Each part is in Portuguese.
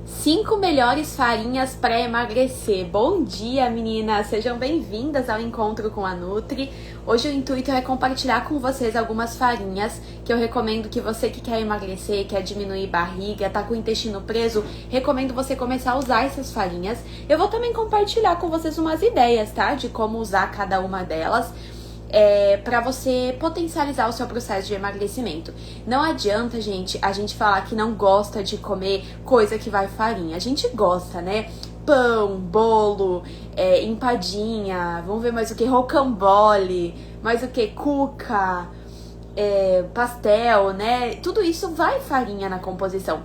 5 melhores farinhas para emagrecer. Bom dia, meninas! Sejam bem-vindas ao Encontro com a Nutri. Hoje o intuito é compartilhar com vocês algumas farinhas que eu recomendo que você que quer emagrecer, quer diminuir barriga, tá com o intestino preso, recomendo você começar a usar essas farinhas. Eu vou também compartilhar com vocês umas ideias, tá? De como usar cada uma delas. Para você potencializar o seu processo de emagrecimento. Não adianta, gente, a gente falar que não gosta de comer coisa que vai farinha. A gente gosta, né? Pão, bolo, empadinha, vamos ver mais o que? Rocambole, mais o que? Cuca, pastel, né? Tudo isso vai farinha na composição.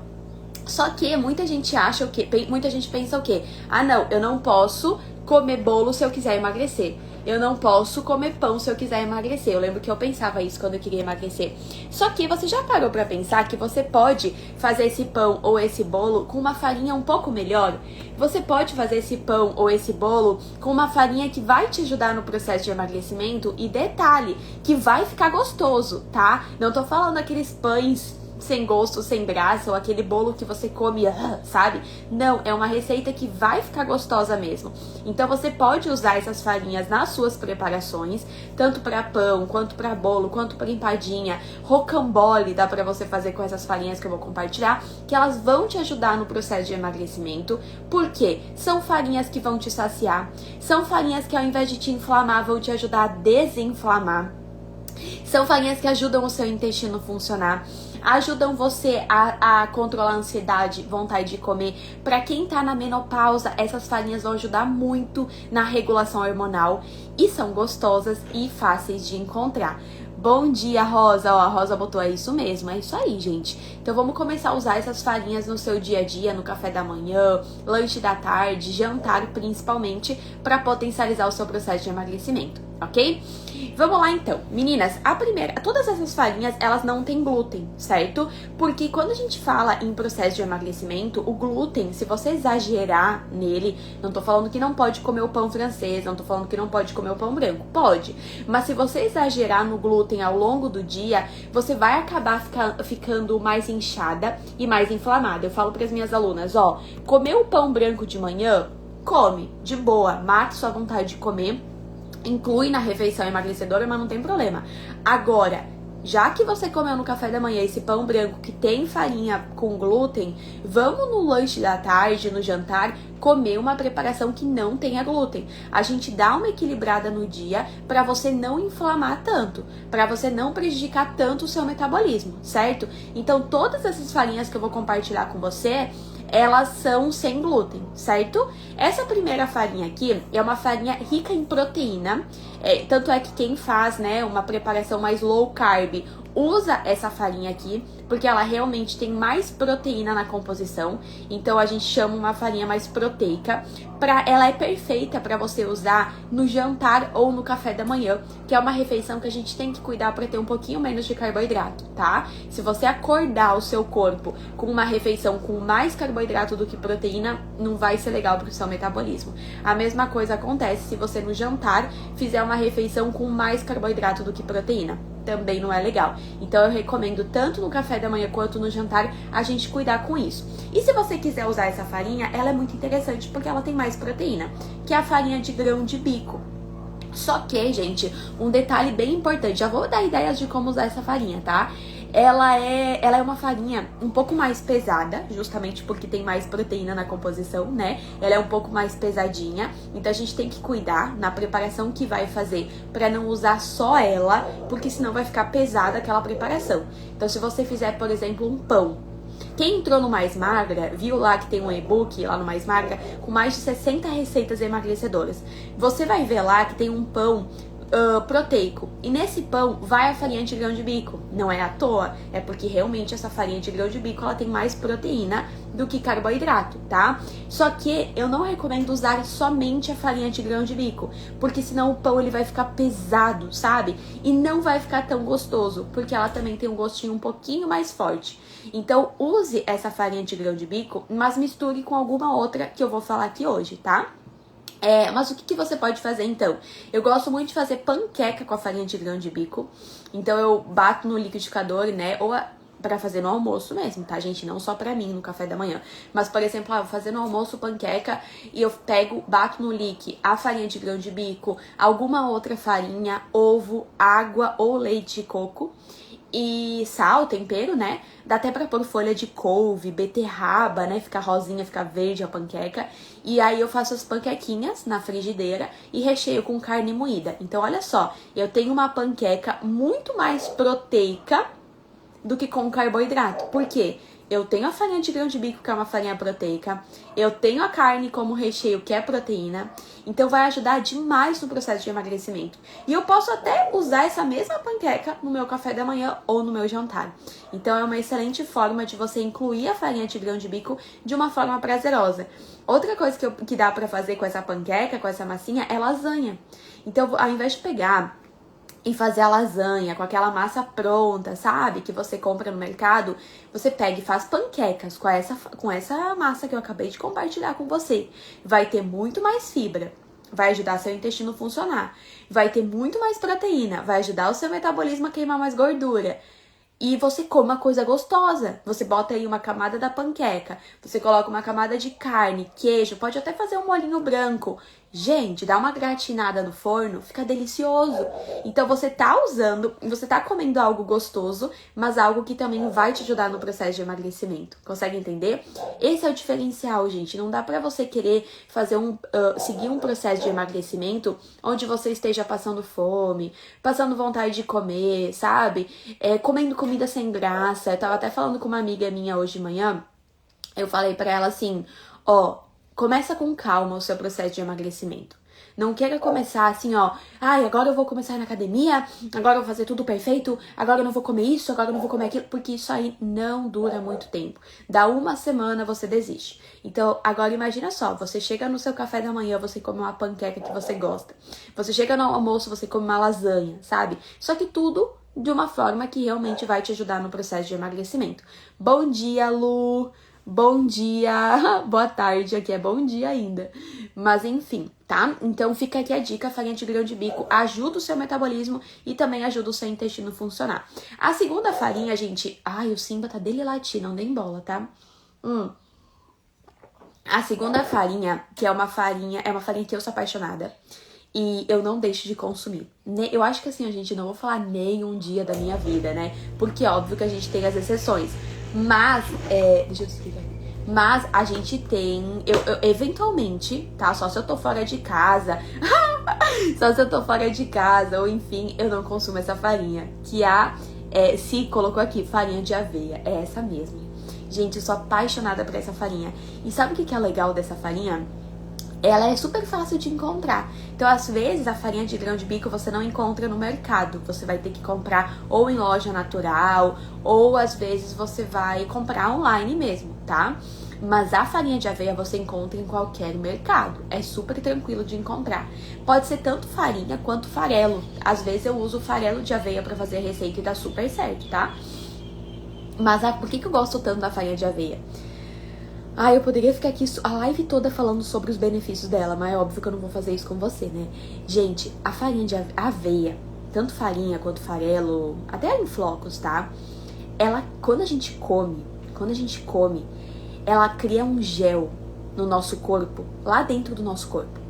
Só que muita gente acha o quê? Muita gente pensa o quê? Ah, não, eu não posso comer bolo se eu quiser emagrecer. Eu não posso comer pão se eu quiser emagrecer. Eu lembro que eu pensava isso quando eu queria emagrecer. Só que você já parou pra pensar que você pode fazer esse pão ou esse bolo com uma farinha um pouco melhor? Você pode fazer esse pão ou esse bolo com uma farinha que vai te ajudar no processo de emagrecimento e detalhe, que vai ficar gostoso, tá? Não tô falando aqueles pães sem gosto, sem graça, ou aquele bolo que você come, sabe? Não, é uma receita que vai ficar gostosa mesmo. Então você pode usar essas farinhas nas suas preparações, tanto para pão, quanto para bolo, quanto para empadinha, rocambole, dá para você fazer com essas farinhas que eu vou compartilhar, que elas vão te ajudar no processo de emagrecimento. Por quê? São farinhas que vão te saciar, são farinhas que ao invés de te inflamar, vão te ajudar a desinflamar. São farinhas que ajudam o seu intestino a funcionar, ajudam você a controlar a ansiedade, vontade de comer. Para quem tá na menopausa, essas farinhas vão ajudar muito na regulação hormonal e são gostosas e fáceis de encontrar. Bom dia, Rosa. Ó, a Rosa botou, é isso mesmo, é isso aí, gente. Então vamos começar a usar essas farinhas no seu dia a dia, no café da manhã, lanche da tarde, jantar principalmente, para potencializar o seu processo de emagrecimento, ok? Vamos lá então, meninas, todas essas farinhas, elas não têm glúten, certo? Porque quando a gente fala em processo de emagrecimento, o glúten, se você exagerar nele, não tô falando que não pode comer o pão francês, não tô falando que não pode comer o pão branco, pode. Mas se você exagerar no glúten ao longo do dia, você vai acabar ficando mais inchada e mais inflamada. Eu falo para as minhas alunas, ó, comer o pão branco de manhã, come, de boa, mate sua vontade de comer, inclui na refeição emagrecedora, mas não tem problema. Agora, já que você comeu no café da manhã esse pão branco que tem farinha com glúten, vamos no lanche da tarde, no jantar, comer uma preparação que não tenha glúten. A gente dá uma equilibrada no dia para você não inflamar tanto, para você não prejudicar tanto o seu metabolismo, certo? Então, todas essas farinhas que eu vou compartilhar com você, elas são sem glúten, certo? Essa primeira farinha aqui é uma farinha rica em proteína, tanto é que quem faz, né, uma preparação mais low carb, usa essa farinha aqui, porque ela realmente tem mais proteína na composição, então a gente chama uma farinha mais proteica. Ela é perfeita para você usar no jantar ou no café da manhã, que é uma refeição que a gente tem que cuidar para ter um pouquinho menos de carboidrato, tá? Se você acordar o seu corpo com uma refeição com mais carboidrato do que proteína, não vai ser legal para o seu metabolismo. A mesma coisa acontece se você no jantar fizer uma refeição com mais carboidrato do que proteína. Também não é legal. Então eu recomendo tanto no café da manhã quanto no jantar a gente cuidar com isso. E se você quiser usar essa farinha, ela é muito interessante porque ela tem mais proteína, que é a farinha de grão de bico. Só que, gente, um detalhe bem importante, já vou dar ideias de como usar essa farinha, tá? Ela é uma farinha um pouco mais pesada, justamente porque tem mais proteína na composição, né? Ela é um pouco mais pesadinha, então a gente tem que cuidar na preparação que vai fazer para não usar só ela, porque senão vai ficar pesada aquela preparação. Então se você fizer, por exemplo, um pão, quem entrou no Mais Magra, viu lá que tem um e-book lá no Mais Magra com mais de 60 receitas emagrecedoras. Você vai ver lá que tem um pão proteico. E nesse pão vai a farinha de grão de bico. Não é à toa, é porque realmente essa farinha de grão de bico ela tem mais proteína do que carboidrato, tá? Só que eu não recomendo usar somente a farinha de grão de bico, porque senão o pão ele vai ficar pesado, sabe? E não vai ficar tão gostoso, porque ela também tem um gostinho um pouquinho mais forte. Então use essa farinha de grão de bico, mas misture com alguma outra que eu vou falar aqui hoje, tá? Mas o que você pode fazer então? Eu gosto muito de fazer panqueca com a farinha de grão de bico. Então eu bato no liquidificador, né? Ou pra fazer no almoço mesmo, tá, gente? Não só pra mim no café da manhã. Mas, por exemplo, vou fazer no almoço panqueca e eu pego, bato no lique a farinha de grão de bico, alguma outra farinha, ovo, água ou leite de coco. E sal, tempero, né? Dá até pra pôr folha de couve, beterraba, né? Fica rosinha, fica verde a panqueca. E aí eu faço as panquequinhas na frigideira e recheio com carne moída. Então, olha só, eu tenho uma panqueca muito mais proteica do que com carboidrato. Por quê? Eu tenho a farinha de grão de bico, que é uma farinha proteica. Eu tenho a carne como recheio, que é proteína. Então vai ajudar demais no processo de emagrecimento. E eu posso até usar essa mesma panqueca no meu café da manhã ou no meu jantar. Então é uma excelente forma de você incluir a farinha de grão de bico de uma forma prazerosa. Outra coisa que dá pra fazer com essa panqueca, com essa massinha, é lasanha. Então, ao invés de pegar e fazer a lasanha com aquela massa pronta, sabe? Que você compra no mercado, você pega e faz panquecas com essa massa que eu acabei de compartilhar com você. Vai ter muito mais fibra, vai ajudar seu intestino a funcionar. Vai ter muito mais proteína, vai ajudar o seu metabolismo a queimar mais gordura. E você come uma coisa gostosa. Você bota aí uma camada da panqueca, você coloca uma camada de carne, queijo, pode até fazer um molhinho branco. Gente, dá uma gratinada no forno, fica delicioso. Então você tá comendo algo gostoso, mas algo que também vai te ajudar no processo de emagrecimento. Consegue entender? Esse é o diferencial, gente. Não dá pra você querer fazer seguir um processo de emagrecimento onde você esteja passando fome, passando vontade de comer, sabe? Comendo comida sem graça. Eu tava até falando com uma amiga minha hoje de manhã. Eu falei pra ela assim, começa com calma o seu processo de emagrecimento. Não queira começar assim, agora eu vou começar na academia, agora eu vou fazer tudo perfeito, agora eu não vou comer isso, agora eu não vou comer aquilo, porque isso aí não dura muito tempo. Dá uma semana, você desiste. Então, agora imagina só, você chega no seu café da manhã, você come uma panqueca que você gosta. Você chega no almoço, você come uma lasanha, sabe? Só que tudo de uma forma que realmente vai te ajudar no processo de emagrecimento. Bom dia, Lu! Bom dia, boa tarde, aqui é bom dia ainda. Mas enfim, tá? Então fica aqui a dica, a farinha de grão de bico ajuda o seu metabolismo e também ajuda o seu intestino a funcionar. A segunda farinha, gente, o Simba tá dele latir, não nem bola, tá? A segunda farinha, que é uma farinha que eu sou apaixonada. E eu não deixo de consumir. Eu acho que assim, a gente não vou falar nenhum dia da minha vida, né? Porque óbvio que a gente tem as exceções. Mas, deixa eu explicar aqui. Mas a gente tem, eu eventualmente, tá? Só se eu tô fora de casa. Só se eu tô fora de casa, ou enfim, eu não consumo essa farinha. Que se colocou aqui, farinha de aveia. É essa mesmo. Gente, eu sou apaixonada por essa farinha. E sabe o que é legal dessa farinha? Ela é super fácil de encontrar. Então, às vezes, a farinha de grão de bico você não encontra no mercado. Você vai ter que comprar ou em loja natural, ou às vezes você vai comprar online mesmo, tá? Mas a farinha de aveia você encontra em qualquer mercado. É super tranquilo de encontrar. Pode ser tanto farinha quanto farelo. Às vezes eu uso farelo de aveia pra fazer a receita e dá super certo, tá? Mas por que eu gosto tanto da farinha de aveia? Eu poderia ficar aqui a live toda falando sobre os benefícios dela, mas é óbvio que eu não vou fazer isso com você, né? Gente, a farinha de aveia, tanto farinha quanto farelo, até em flocos, tá? Ela, quando a gente come, ela cria um gel no nosso corpo, lá dentro do nosso corpo.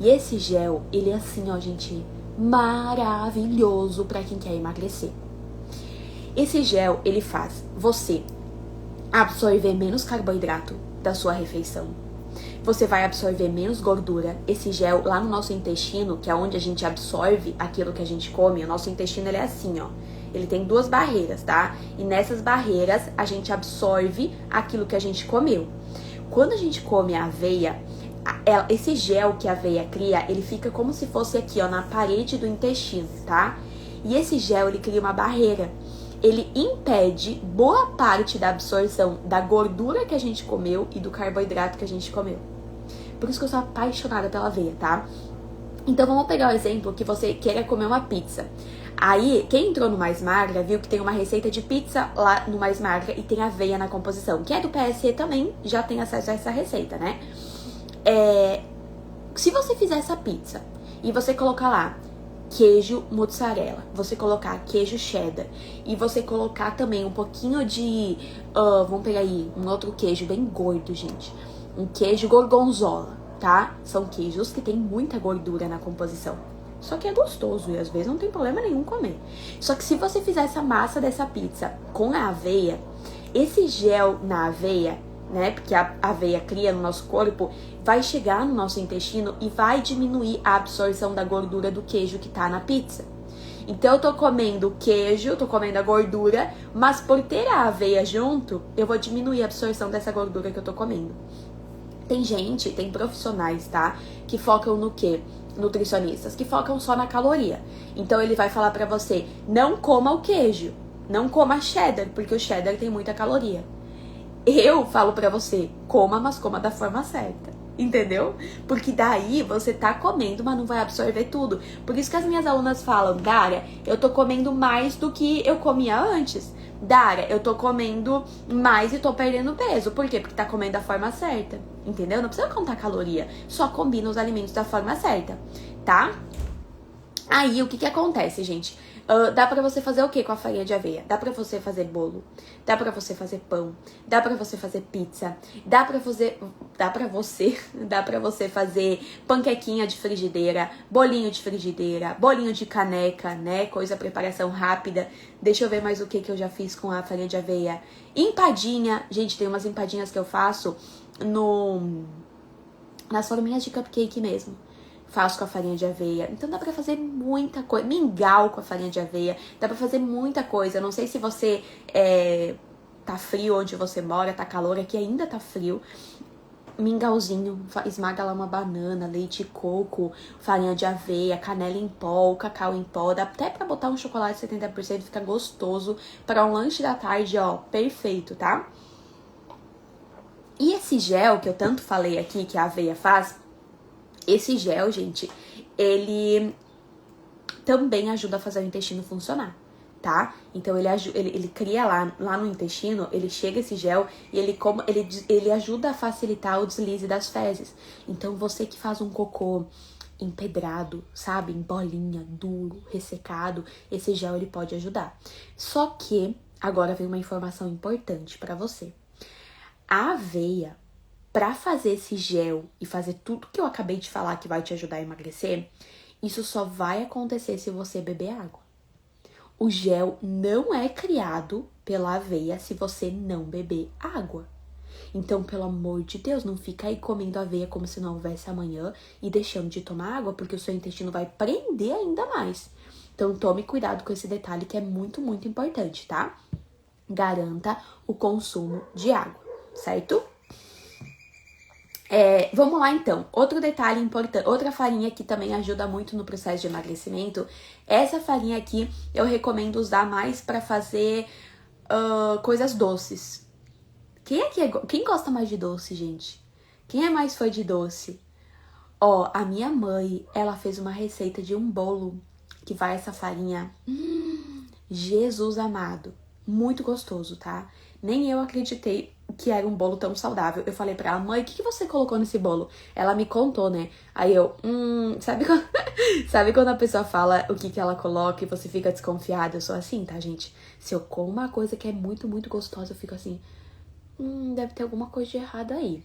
E esse gel, ele é assim, gente, maravilhoso pra quem quer emagrecer. Esse gel, ele faz você absorver menos carboidrato da sua refeição. Você vai absorver menos gordura. Esse gel lá no nosso intestino, que é onde a gente absorve aquilo que a gente come, o nosso intestino ele é assim, Ele tem 2 barreiras, tá? E nessas barreiras a gente absorve aquilo que a gente comeu. Quando a gente come a aveia, esse gel que a aveia cria, ele fica como se fosse aqui, na parede do intestino, tá? E esse gel, ele cria uma barreira. Ele impede boa parte da absorção da gordura que a gente comeu e do carboidrato que a gente comeu. Por isso que eu sou apaixonada pela aveia, tá? Então vamos pegar o exemplo que você queira comer uma pizza. Aí, quem entrou no Mais Magra viu que tem uma receita de pizza lá no Mais Magra e tem aveia na composição. Quem é do PSE também já tem acesso a essa receita, né? Se você fizer essa pizza e você colocar lá queijo mozzarella, você colocar queijo cheddar e você colocar também um pouquinho de, vamos pegar aí um outro queijo bem gordo, gente, um queijo gorgonzola, tá? São queijos que tem muita gordura na composição, só que é gostoso e às vezes não tem problema nenhum comer. Só que se você fizer essa massa dessa pizza com a aveia, esse gel na aveia, né, porque a aveia cria no nosso corpo, vai chegar no nosso intestino e vai diminuir a absorção da gordura do queijo que tá na pizza. Então eu tô comendo queijo, tô comendo a gordura, mas por ter a aveia junto, eu vou diminuir a absorção dessa gordura que eu tô comendo. Tem profissionais, tá, que focam no quê? Nutricionistas, que focam só na caloria. Então ele vai falar pra você, não coma o queijo, não coma cheddar, porque o cheddar tem muita caloria. Eu falo pra você, coma, mas coma da forma certa, entendeu? Porque daí você tá comendo, mas não vai absorver tudo. Por isso que as minhas alunas falam, Dária, eu tô comendo mais do que eu comia antes. Dária, eu tô comendo mais e tô perdendo peso. Por quê? Porque tá comendo da forma certa, entendeu? Não precisa contar caloria, só combina os alimentos da forma certa, tá? Aí, o que acontece, gente? Dá pra você fazer o que com a farinha de aveia? Dá pra você fazer bolo, dá pra você fazer pão, dá pra você fazer pizza, dá pra você fazer panquequinha de frigideira, bolinho de caneca, né? Coisa, preparação rápida. Deixa eu ver mais o que eu já fiz com a farinha de aveia. Empadinha, gente, tem umas empadinhas que eu faço nas forminhas de cupcake mesmo. Faço com a farinha de aveia. Então dá pra fazer muita coisa. Mingau com a farinha de aveia. Dá pra fazer muita coisa. Não sei se você tá frio onde você mora, tá calor. Aqui ainda tá frio. Mingauzinho, esmaga lá uma banana, leite de coco, farinha de aveia, canela em pó, cacau em pó. Dá até pra botar um chocolate 70%, fica gostoso. Para um lanche da tarde, ó, perfeito, tá? E esse gel que eu tanto falei aqui, que a aveia faz... Esse gel, gente, ele também ajuda a fazer o intestino funcionar, tá? Então, ele cria lá no intestino, ele chega esse gel e ele ajuda a facilitar o deslize das fezes. Então, você que faz um cocô empedrado, sabe? Em bolinha, duro, ressecado, esse gel ele pode ajudar. Só que, agora vem uma informação importante pra você. A aveia, pra fazer esse gel e fazer tudo que eu acabei de falar que vai te ajudar a emagrecer, isso só vai acontecer se você beber água. O gel não é criado pela aveia se você não beber água. Então, pelo amor de Deus, não fica aí comendo aveia como se não houvesse amanhã e deixando de tomar água, porque o seu intestino vai prender ainda mais. Então, tome cuidado com esse detalhe que é muito, muito importante, tá? Garanta o consumo de água, certo? Vamos lá então, outro detalhe importante, outra farinha que também ajuda muito no processo de emagrecimento. Essa farinha aqui eu recomendo usar mais para fazer coisas doces. Quem gosta mais de doce, gente? Quem é mais fã de doce? Ó, a minha mãe, ela fez uma receita de um bolo que vai essa farinha. Jesus amado, muito gostoso, tá? Nem eu acreditei que era um bolo tão saudável. Eu falei pra ela, mãe, o que você colocou nesse bolo? Ela me contou, né? Aí eu, sabe quando a pessoa fala o que ela coloca e você fica desconfiada? Eu sou assim, tá, gente? Se eu como uma coisa que é muito, muito gostosa, eu fico assim, deve ter alguma coisa de errado aí.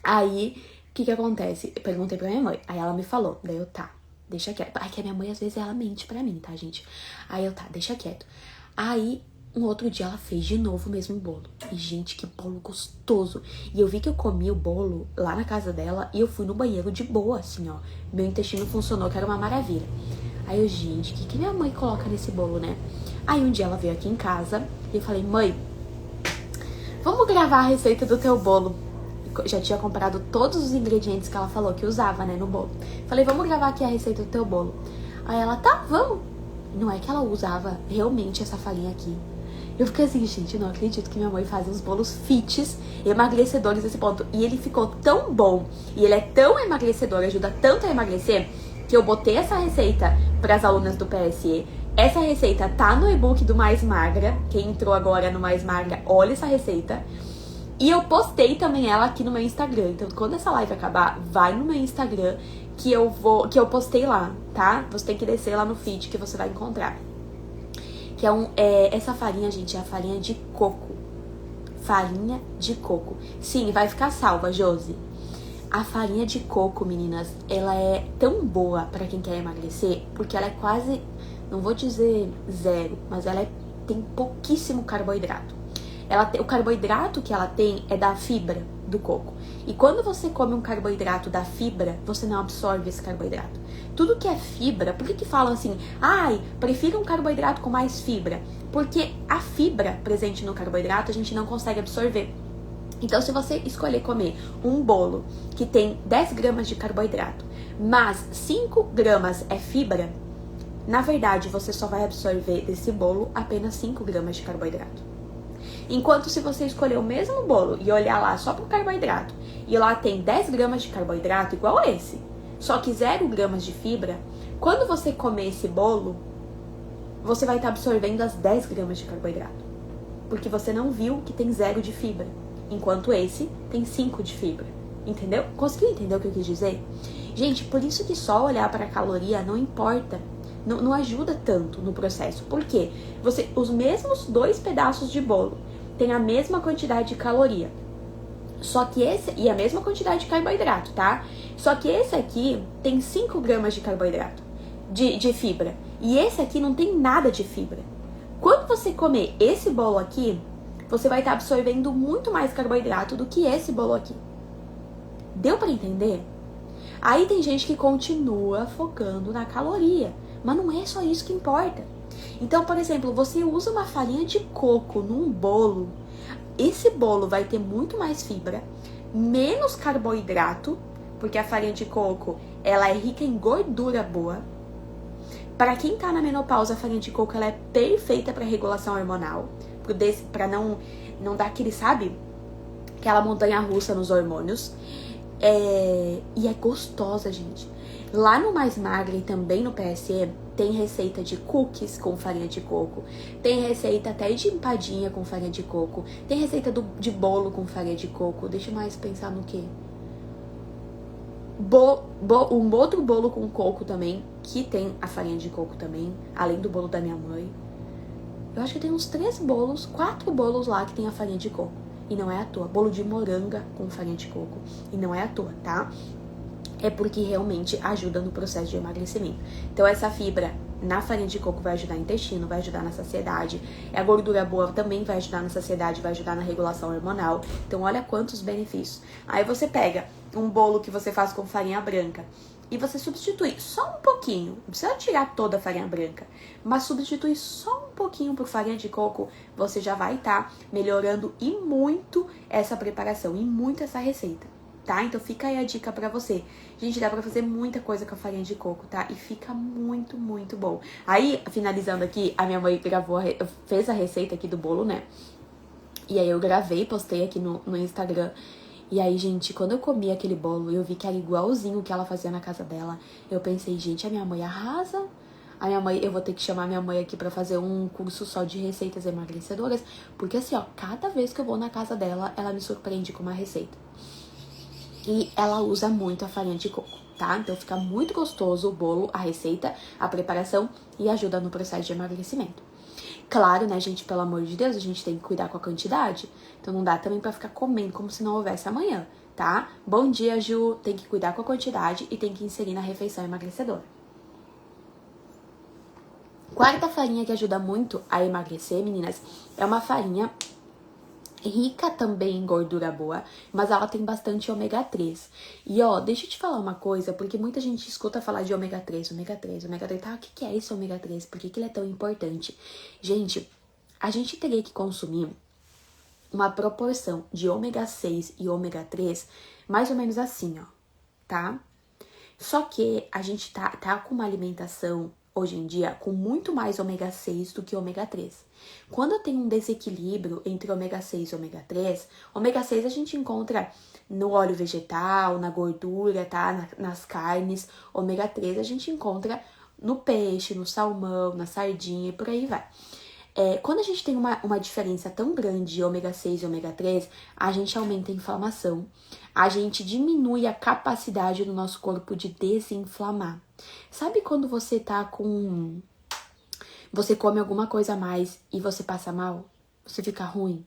Aí, o que acontece? Eu perguntei pra minha mãe, aí ela me falou, daí eu, tá, deixa quieto. Ai, que a minha mãe, às vezes, ela mente pra mim, tá, gente? Aí eu, tá, deixa quieto. Aí, um outro dia ela fez de novo o mesmo bolo. E, gente, que bolo gostoso. E eu vi que eu comi o bolo lá na casa dela e eu fui no banheiro de boa, assim, ó. Meu intestino funcionou, que era uma maravilha. Aí eu, gente, o que minha mãe coloca nesse bolo, né? Aí um dia ela veio aqui em casa e eu falei, mãe, vamos gravar a receita do teu bolo. Eu já tinha comprado todos os ingredientes que ela falou que usava, né, no bolo. Falei, vamos gravar aqui a receita do teu bolo. Aí ela, tá, vamos. Não é que ela usava realmente essa farinha aqui. Eu fiquei assim, gente, não acredito que minha mãe faz uns bolos fits, emagrecedores nesse ponto. E ele ficou tão bom, e ele é tão emagrecedor, ajuda tanto a emagrecer, que eu botei essa receita para as alunas do PSE. Essa receita tá no e-book do Mais Magra. Quem entrou agora no Mais Magra, olha essa receita. E eu postei também ela aqui no meu Instagram. Então, quando essa live acabar, vai no meu Instagram que eu postei lá, tá? Você tem que descer lá no feed que você vai encontrar. Que essa farinha, gente, é a farinha de coco. Farinha de coco. Sim, vai ficar salva, Josi. A farinha de coco, meninas, ela é tão boa pra quem quer emagrecer, porque ela é quase, não vou dizer zero, mas tem pouquíssimo carboidrato. O carboidrato que ela tem é da fibra do coco. E quando você come um carboidrato da fibra, você não absorve esse carboidrato. Tudo que é fibra, por que falam assim, prefiro um carboidrato com mais fibra? Porque a fibra presente no carboidrato a gente não consegue absorver. Então, se você escolher comer um bolo que tem 10 gramas de carboidrato, mas 5 gramas é fibra, na verdade, você só vai absorver desse bolo apenas 5 gramas de carboidrato. Enquanto se você escolher o mesmo bolo e olhar lá só pro carboidrato, e lá tem 10 gramas de carboidrato igual a esse, só que 0 gramas de fibra, quando você comer esse bolo, você vai estar absorvendo as 10 gramas de carboidrato. Porque você não viu que tem 0 de fibra. Enquanto esse tem 5 de fibra. Entendeu? Conseguiu entender o que eu quis dizer? Gente, por isso que só olhar para a caloria não importa. Não ajuda tanto no processo. Por quê? Os mesmos 2 pedaços de bolo têm a mesma quantidade de caloria. Só que e a mesma quantidade de carboidrato, tá? Só que esse aqui tem 5 gramas de carboidrato, de fibra. E esse aqui não tem nada de fibra. Quando você comer esse bolo aqui, você vai estar absorvendo muito mais carboidrato do que esse bolo aqui. Deu pra entender? Aí tem gente que continua focando na caloria, mas não é só isso que importa. Então, por exemplo, você usa uma farinha de coco num bolo, esse bolo vai ter muito mais fibra, menos carboidrato, porque a farinha de coco, ela é rica em gordura boa. Para quem tá na menopausa, a farinha de coco ela é perfeita para regulação hormonal, para não dar aquele, sabe? Aquela montanha russa nos hormônios. E é gostosa, gente. Lá no Mais Magra e também no PSE, tem receita de cookies com farinha de coco. Tem receita até de empadinha com farinha de coco. Tem receita de bolo com farinha de coco. Deixa eu mais pensar no quê? Um outro bolo com coco também, que tem a farinha de coco também, além do bolo da minha mãe. Eu acho que tem uns 4 bolos lá que tem a farinha de coco. E não é à toa. Bolo de moranga com farinha de coco. E não é à toa, tá? É porque realmente ajuda no processo de emagrecimento. Então essa fibra na farinha de coco vai ajudar no intestino, vai ajudar na saciedade. A gordura boa também vai ajudar na saciedade, vai ajudar na regulação hormonal. Então olha quantos benefícios. Aí você pega um bolo que você faz com farinha branca e você substitui só um pouquinho, não precisa tirar toda a farinha branca, mas substitui só um pouquinho por farinha de coco, você já vai estar melhorando e muito essa preparação, e muito essa receita, tá? Então fica aí a dica pra você. Gente, dá pra fazer muita coisa com a farinha de coco, tá? E fica muito, muito bom. Aí, finalizando aqui, a minha mãe fez a receita aqui do bolo, né? E aí eu gravei, postei aqui no Instagram. E aí, gente, quando eu comi aquele bolo, eu vi que era igualzinho o que ela fazia na casa dela. Eu pensei, gente, a minha mãe arrasa. Eu vou ter que chamar minha mãe aqui pra fazer um curso só de receitas emagrecedoras. Porque assim, ó, cada vez que eu vou na casa dela, ela me surpreende com uma receita. E ela usa muito a farinha de coco, tá? Então fica muito gostoso o bolo, a receita, a preparação e ajuda no processo de emagrecimento. Claro, né, gente, pelo amor de Deus, a gente tem que cuidar com a quantidade. Então não dá também pra ficar comendo como se não houvesse amanhã, tá? Bom dia, Ju. Tem que cuidar com a quantidade e tem que inserir na refeição emagrecedora. Quarta farinha que ajuda muito a emagrecer, meninas, é uma farinha rica também em gordura boa, mas ela tem bastante ômega 3. E ó, deixa eu te falar uma coisa, porque muita gente escuta falar de ômega 3, tá? O que é esse ômega 3? Por que ele é tão importante? Gente, a gente teria que consumir uma proporção de ômega 6 e ômega 3 mais ou menos assim, ó, tá? Só que a gente tá com uma alimentação hoje em dia com muito mais ômega 6 do que ômega 3. Quando tem um desequilíbrio entre ômega 6 e ômega 6 a gente encontra no óleo vegetal, na gordura, tá? Nas carnes. Ômega 3 a gente encontra no peixe, no salmão, na sardinha e por aí vai. Quando a gente tem uma diferença tão grande de ômega 6 e ômega 3, a gente aumenta a inflamação, a gente diminui a capacidade do nosso corpo de desinflamar. Sabe quando você você come alguma coisa a mais e você passa mal? Você fica ruim?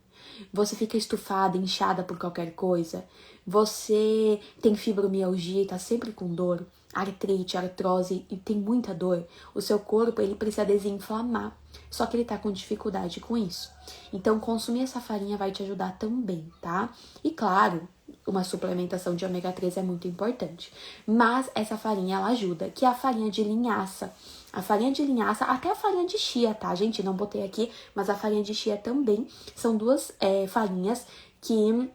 Você fica estufada, inchada por qualquer coisa? Você tem fibromialgia e tá sempre com dor? Artrite, artrose e tem muita dor? O seu corpo, ele precisa desinflamar. Só que ele tá com dificuldade com isso. Então, consumir essa farinha vai te ajudar também, tá? E claro, uma suplementação de ômega 3 é muito importante. Mas essa farinha, ela ajuda, que é a farinha de linhaça. A farinha de linhaça, até a farinha de chia, tá, gente? Não botei aqui, mas a farinha de chia também. São duas farinhas que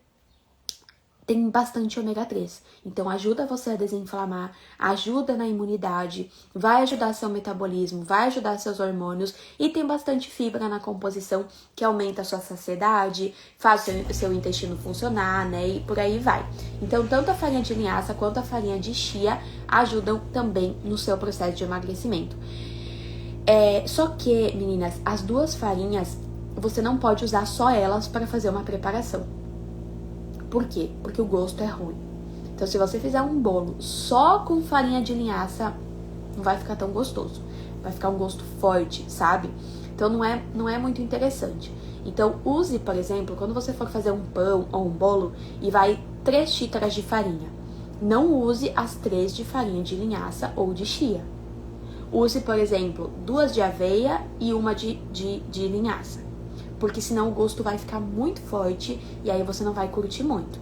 tem bastante ômega 3. Então, ajuda você a desinflamar, ajuda na imunidade, vai ajudar seu metabolismo, vai ajudar seus hormônios e tem bastante fibra na composição que aumenta a sua saciedade, faz o seu intestino funcionar, né? E por aí vai. Então, tanto a farinha de linhaça quanto a farinha de chia ajudam também no seu processo de emagrecimento. Só que, meninas, as duas farinhas, você não pode usar só elas para fazer uma preparação. Por quê? Porque o gosto é ruim. Então, se você fizer um bolo só com farinha de linhaça, não vai ficar tão gostoso. Vai ficar um gosto forte, sabe? Então, não é muito interessante. Então, use, por exemplo, quando você for fazer um pão ou um bolo e vai 3 xícaras de farinha. Não use as 3 de farinha de linhaça ou de chia. Use, por exemplo, 2 de aveia e uma de linhaça. Porque senão o gosto vai ficar muito forte e aí você não vai curtir muito,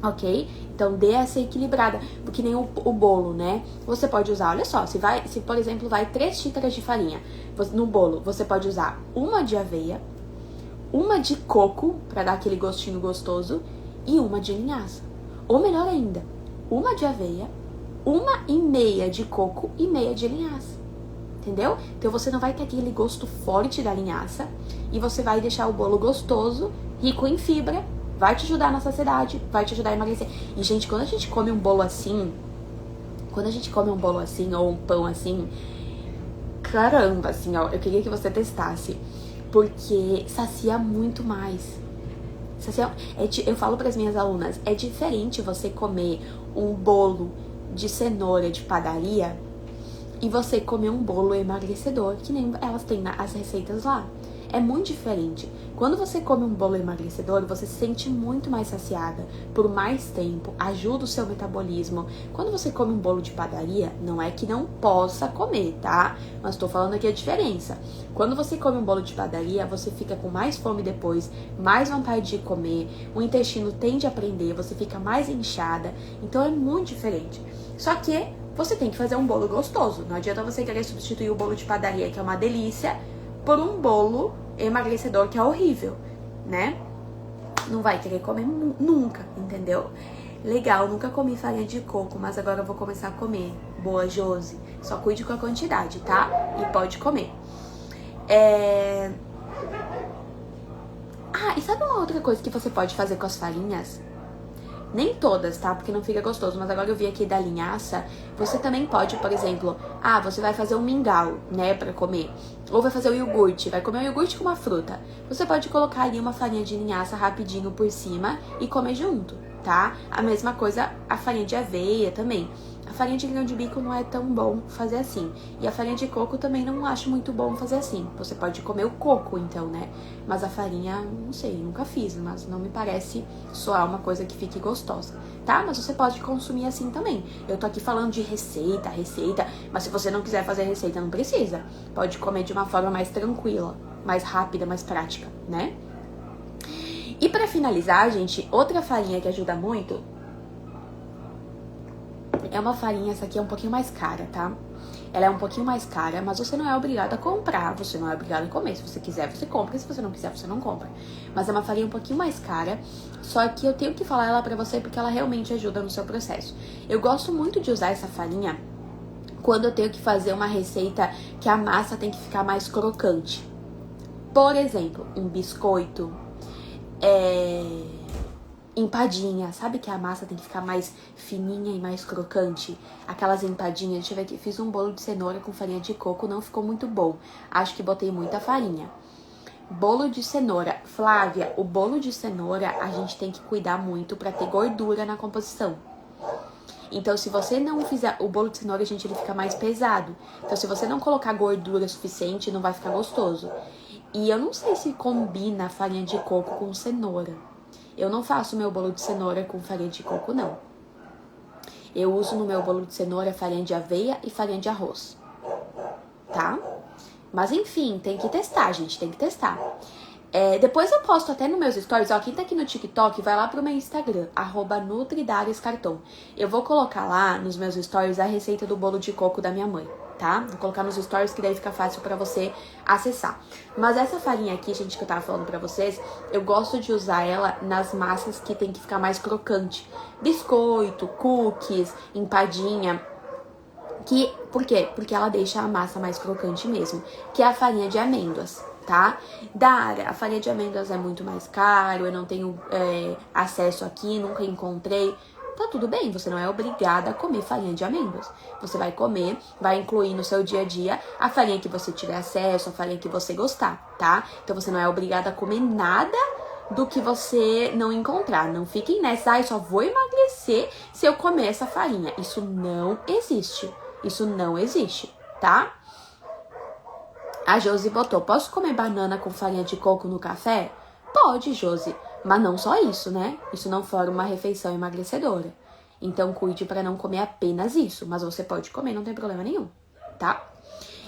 ok? Então dê essa equilibrada, porque nem o bolo, né? Você pode usar, olha só, se por exemplo vai 3 xícaras de farinha no bolo, você pode usar uma de aveia, uma de coco para dar aquele gostinho gostoso e uma de linhaça. Ou melhor ainda, uma de aveia, 1,5 de coco e meia de linhaça. Entendeu? Então você não vai ter aquele gosto forte da linhaça e você vai deixar o bolo gostoso, rico em fibra, vai te ajudar na saciedade, vai te ajudar a emagrecer. E, gente, quando a gente come um bolo assim, ou um pão assim, caramba, assim, ó, eu queria que você testasse, porque sacia muito mais. Eu falo para as minhas alunas, é diferente você comer um bolo de cenoura de padaria e você comer um bolo emagrecedor, que nem elas têm as receitas lá. É muito diferente. Quando você come um bolo emagrecedor, você se sente muito mais saciada por mais tempo, ajuda o seu metabolismo. Quando você come um bolo de padaria, não é que não possa comer, tá? Mas tô falando aqui a diferença. Quando você come um bolo de padaria, você fica com mais fome depois, mais vontade de comer, o intestino tende a prender, você fica mais inchada. Então é muito diferente. Só que você tem que fazer um bolo gostoso. Não adianta você querer substituir o bolo de padaria, que é uma delícia, por um bolo emagrecedor que é horrível, né? Não vai querer comer nunca, entendeu? Legal, nunca comi farinha de coco, mas agora eu vou começar a comer. Boa, Josi. Só cuide com a quantidade, tá? E pode comer. E sabe uma outra coisa que você pode fazer com as farinhas? Nem todas, tá? Porque não fica gostoso. Mas agora eu vi aqui da linhaça. Você também pode, por exemplo... você vai fazer um mingau, né? Pra comer. Ou vai fazer o iogurte. Vai comer o iogurte com uma fruta. Você pode colocar ali uma farinha de linhaça rapidinho por cima e comer junto, tá? A mesma coisa a farinha de aveia também. A farinha de grão de bico não é tão bom fazer assim. E a farinha de coco também não acho muito bom fazer assim. Você pode comer o coco, então, né? Mas a farinha, não sei, nunca fiz. Mas não me parece soar uma coisa que fique gostosa, tá? Mas você pode consumir assim também. Eu tô aqui falando de receita. Mas se você não quiser fazer receita, não precisa. Pode comer de uma forma mais tranquila, mais rápida, mais prática, né? E pra finalizar, gente, outra farinha que ajuda muito... é uma farinha, essa aqui é um pouquinho mais cara, tá? Ela é um pouquinho mais cara, mas você não é obrigado a comprar, você não é obrigado a comer. Se você quiser, você compra, se você não quiser, você não compra. Mas é uma farinha um pouquinho mais cara, só que eu tenho que falar ela pra você porque ela realmente ajuda no seu processo. Eu gosto muito de usar essa farinha quando eu tenho que fazer uma receita que a massa tem que ficar mais crocante. Por exemplo, um biscoito, empadinha, sabe que a massa tem que ficar mais fininha e mais crocante? Aquelas empadinhas, deixa eu ver aqui, fiz um bolo de cenoura com farinha de coco, não ficou muito bom. Acho que botei muita farinha. Bolo de cenoura. Flávia, o bolo de cenoura a gente tem que cuidar muito pra ter gordura na composição. Então, se você não fizer o bolo de cenoura, gente, ele fica mais pesado. Então, se você não colocar gordura suficiente, não vai ficar gostoso. E eu não sei se combina farinha de coco com cenoura. Eu não faço meu bolo de cenoura com farinha de coco, não. Eu uso no meu bolo de cenoura farinha de aveia e farinha de arroz. Tá? Mas enfim, tem que testar, gente, tem que testar. Depois eu posto até nos meus stories, ó, quem tá aqui no TikTok, vai lá pro meu Instagram, @NutriDariasCarton. Eu vou colocar lá nos meus stories a receita do bolo de coco da minha mãe, tá? Vou colocar nos stories que daí fica fácil pra você acessar. Mas essa farinha aqui, gente, que eu tava falando pra vocês, eu gosto de usar ela nas massas que tem que ficar mais crocante. Biscoito, cookies, empadinha. Por quê? Porque ela deixa a massa mais crocante mesmo, que é a farinha de amêndoas, tá? Dara, a farinha de amêndoas é muito mais caro, eu não tenho acesso aqui, nunca encontrei. Tá tudo bem, você não é obrigada a comer farinha de amêndoas. Você vai comer, vai incluir no seu dia a dia a farinha que você tiver acesso, a farinha que você gostar, tá? Então você não é obrigada a comer nada do que você não encontrar. Não fiquem nessa, só vou emagrecer se eu comer essa farinha. Isso não existe. Isso não existe, tá? A Josi botou, posso comer banana com farinha de coco no café? Pode, Josi, mas não só isso, né? Isso não forma uma refeição emagrecedora. Então cuide para não comer apenas isso, mas você pode comer, não tem problema nenhum, tá?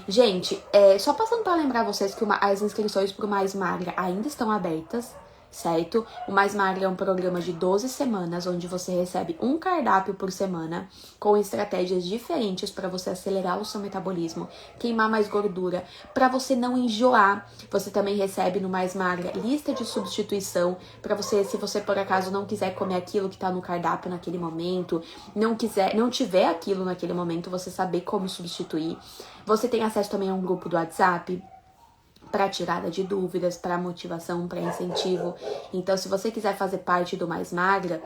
Gente, só passando para lembrar vocês que as inscrições pro Mais Magra ainda estão abertas, certo? O Mais Magra é um programa de 12 semanas, onde você recebe um cardápio por semana, com estratégias diferentes para você acelerar o seu metabolismo, queimar mais gordura, para você não enjoar. Você também recebe no Mais Magra lista de substituição, para você, se você por acaso não quiser comer aquilo que tá no cardápio naquele momento, não tiver aquilo naquele momento, você saber como substituir. Você tem acesso também a um grupo do WhatsApp, para tirada de dúvidas, para motivação, para incentivo. Então, se você quiser fazer parte do Mais Magra,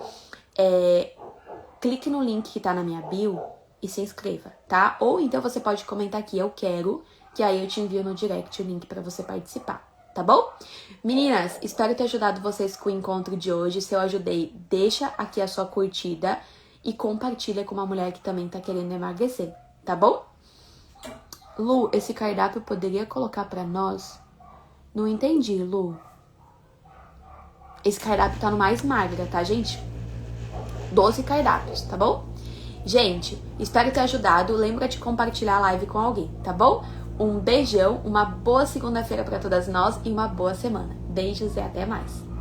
clique no link que tá na minha bio e se inscreva, tá? Ou então você pode comentar aqui, eu quero, que aí eu te envio no direct o link para você participar, tá bom? Meninas, espero ter ajudado vocês com o encontro de hoje. Se eu ajudei, deixa aqui a sua curtida e compartilha com uma mulher que também tá querendo emagrecer, tá bom? Lu, esse cardápio poderia colocar pra nós? Não entendi, Lu. Esse cardápio tá no Mais Magra, tá, gente? 12 cardápios, tá bom? Gente, espero ter ajudado. Lembra de compartilhar a live com alguém, tá bom? Um beijão, uma boa segunda-feira pra todas nós e uma boa semana. Beijos e até mais.